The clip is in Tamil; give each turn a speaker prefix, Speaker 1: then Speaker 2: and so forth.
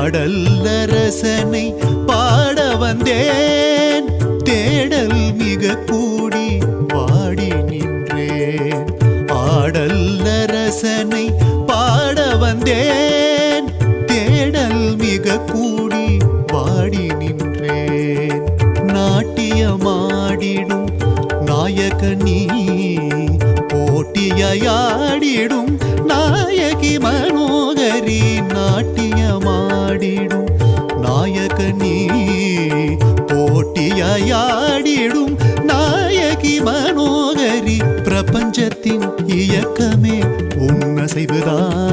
Speaker 1: பாடல் அரசனை பாட வந்தேன், தேடல் மிக கூடி பாடி நின்றேன். ஆடல் அரசனை பாட வந்தேன், தேடல் மிக கூடி பாடி நின்றேன். நாட்டியமாடிடும் நாயகனீ, போட்டியாடிடும் நாயகி மனோகரி. நாட்டியமாடிடும் நாயகனீ, போட்டியாடிடும் நாயகி மனோகரி. பிரபஞ்சத்தின் இயக்கமே உன்னசைவுதான்,